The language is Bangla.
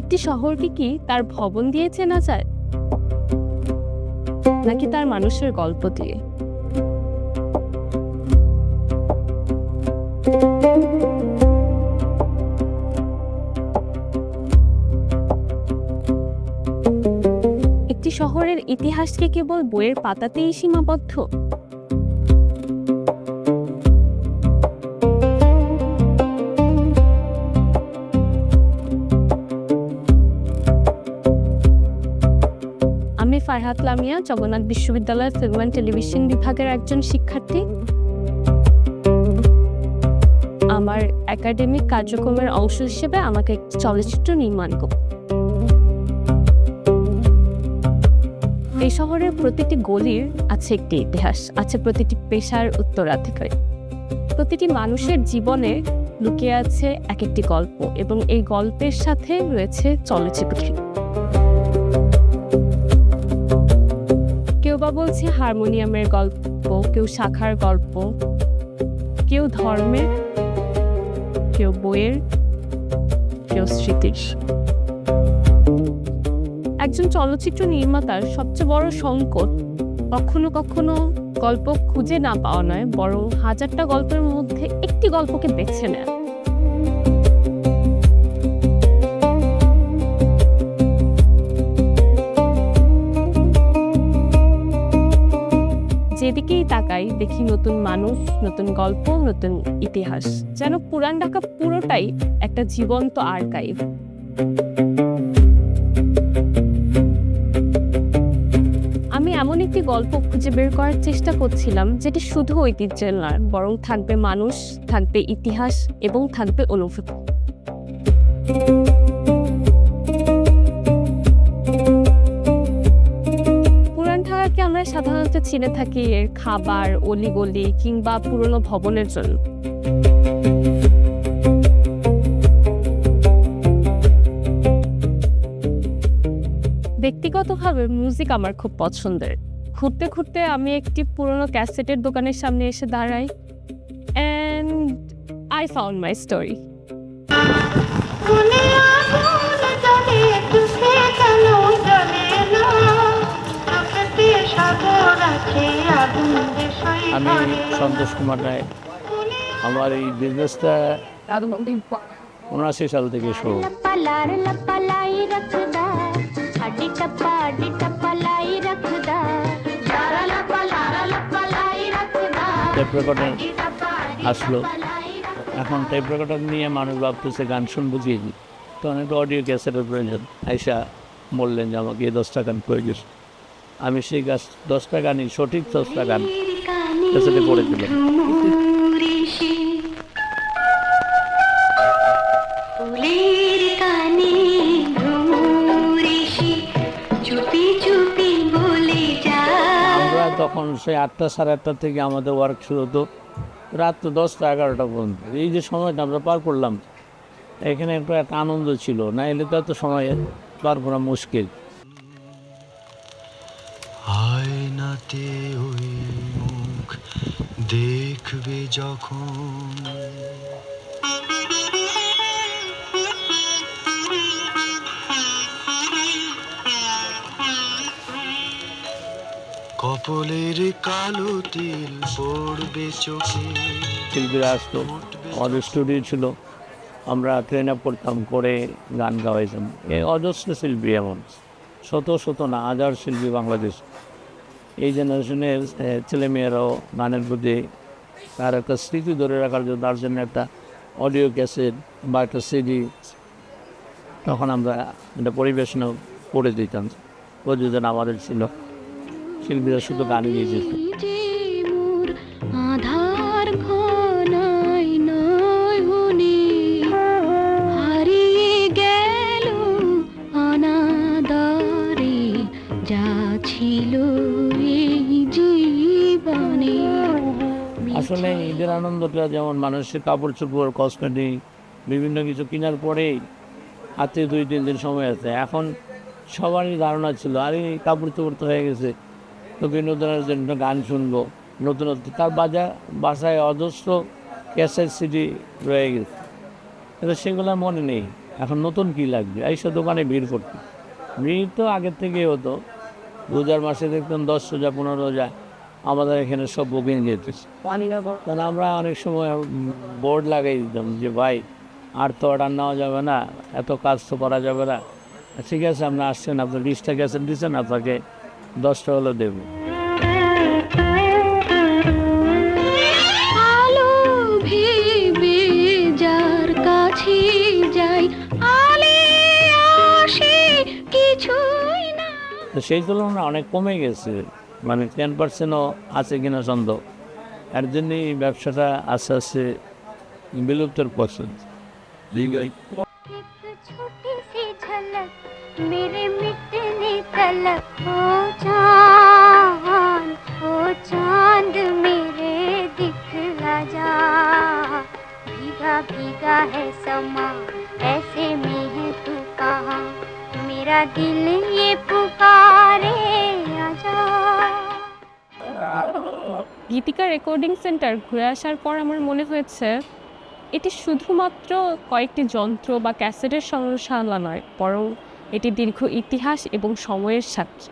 একটি শহরকে কি তার ভবন দিয়ে চেনা যায়, নাকি তার মানুষের গল্প দিয়ে? একটি শহরের ইতিহাস কি কেবল বইয়ের পাতাতেই সীমাবদ্ধ? আমি ফারহাত লামিয়া, জগন্নাথ বিশ্ববিদ্যালয়ের ফিল্ম অ্যান্ড টেলিভিশন বিভাগের একজন শিক্ষার্থী। আমার একাডেমিক কার্যক্রমের অংশ হিসেবে আমাকে একটি চলচ্চিত্র নির্মাণ করতে। এই শহরের প্রতিটি গলির আছে একটি ইতিহাস, আছে প্রতিটি পেশার উত্তরাধিকারী। প্রতিটি মানুষের জীবনে লুকিয়ে আছে এক একটি গল্প, এবং এই গল্পের সাথে রয়েছে চলচ্চিত্র। কেউ বা বলছে হারমোনিয়ামের গল্প, কেউ শাখার গল্প, কেউ ধর্মের, কেউ বইয়ের, কেউ স্মৃতির। একজন চলচ্চিত্র নির্মাতার সবচেয়ে বড় সংকট কখনো কখনো গল্প খুঁজে না পাওয়া নয়, বরং হাজারটা গল্পের মধ্যে একটি গল্পকে বেছে নেয়। যেদিকেই তাকাই দেখি নতুন মানুষ, নতুন গল্প, নতুন ইতিহাস। যেন পুরান ঢাকা পুরোটাই একটা জীবন্ত আর্কাইভ। আমি এমন একটি গল্প খুঁজে বের করার চেষ্টা করছিলাম যেটি শুধু ঐতিহ্যের নয়, বরং থাকবে মানুষ, থাকবে ইতিহাস এবং থাকবে অনুভূতি। পুরান ঢাকাকে আমরা সাধারণত চিনে থাকি এর খাবার, অলিগলি কিংবা পুরনো ভবনের জন্য। ব্যক্তিগতভাবে মিউজিক আমার খুব পছন্দের। ঘুরতে ঘুরতে আমি একটি পুরনো ক্যাসেটের দোকানের সামনে এসে দাঁড়াই, and I found my story. আমি সন্তোষ কুমার রায়। আমার এই বিজনেসটা 79 সাল থেকে শুরু। টেপ রেকর্ডার আসলো, এখন টেপ রেকর্ডার নিয়ে মানুষ ভাবতেছে গান শুনবো কি, তো অনেক অডিও ক্যাসেটের প্রয়োজন। আইসা বললেন যে আমাকে 10টা গান প্রয়োজন। আমি সেই 10টা গানই, সঠিক 10টা গান ক্যাসেটে পড়ে দিলাম। আমরা তখন সেই 8টা সাড়ে 8টা থেকে আমাদের ওয়ার্ক শুরু হতো রাত 10টা 11টা পর্যন্ত। এই যে সময়টা আমরা পার করলাম, এখানে একটা আনন্দ ছিল, না এলে তো এত সময় পার করা মুশকিল। আয়নাতে ওই মুখ দেখবে যখন, কপলের কালো তিল পড়বে চোখে। শিল্পীরা আসতো, আমাদের স্টুডিও ছিল, আমরা ট্রেন আপ করতাম, করে গান গাওয়াইতাম। এই অজস্র শিল্পী, এমন শত না হাজার শিল্পী বাংলাদেশ। এই জেনারেশনের ছেলেমেয়েরাও গানের প্রতি তার একটা স্মৃতি ধরে রাখার জন্য তার জন্য একটা অডিও ক্যাসেট বা একটা সিডি তখন আমরা এটা পরিবেশনও করে দিতাম। প্রযোজন আমাদের ছিল, শিল্পীরা শুধু গান গিয়ে যেত। আসলে ঈদের আনন্দটা যেমন মানুষের কাপড় চোপড়, কসমেটিক বিভিন্ন কিছু কেনার পরেই হাতে 2-3 দিন সময় আছে। এখন সবারই ধারণা ছিল আরে কাপড় চোপড় তো হয়ে গেছে, তো বিনোদনের জন্য গান শুনবো, নতুনত্ব তার বাসায় অজস্র ক্যাসেট সিডি রয়ে গেছে, কিন্তু সেগুলো মনে নেই। এখন নতুন কী লাগবে, এইসব দোকানে ভিড় করতে, ভিড় তো আগের থেকেই হতো। রোজার মাসে দেখতাম 10 রোজা 15 রোজা আমাদের এখানে সব বুকিং যেতেছে। কারণ আমরা অনেক সময় বোর্ড লাগাই দিতাম যে ভাই আর তো অর্ডার নেওয়া যাবে না, এত কাজ তো করা যাবে না, ঠিক আছে আপনি আসছেন, আপনার 20টা ক্যাসেট দিচ্ছেন, আপনাকে 10টা হলো দেবো। আলো ভেবে যার কাছে যাই, আলে আসে কিছুই না। তো সেই তুলনায় অনেক কমে গেছে, মানে 10%ও আছে কিনা সন্দেহ। এর জন্যই ব্যবসাটা আস্তে আস্তে বিলুপ্তর পথে। एक छोटी सी झलक मेरे मिटने तलक, ओ चांद मेरे दिखला जा, भीगा भीगा है समा, ऐसे में है तू कहाँ, मेरा दिल ये पुकारे आजा। গীতিকা রেকর্ডিং সেন্টার ঘুরে আসার পর আমার মনে হয়েছে এটি শুধুমাত্র কয়েকটি যন্ত্র বা ক্যাসেটের সংগ্রহশালা নয়, বরং এটি দীর্ঘ ইতিহাস এবং সময়ের সাক্ষী।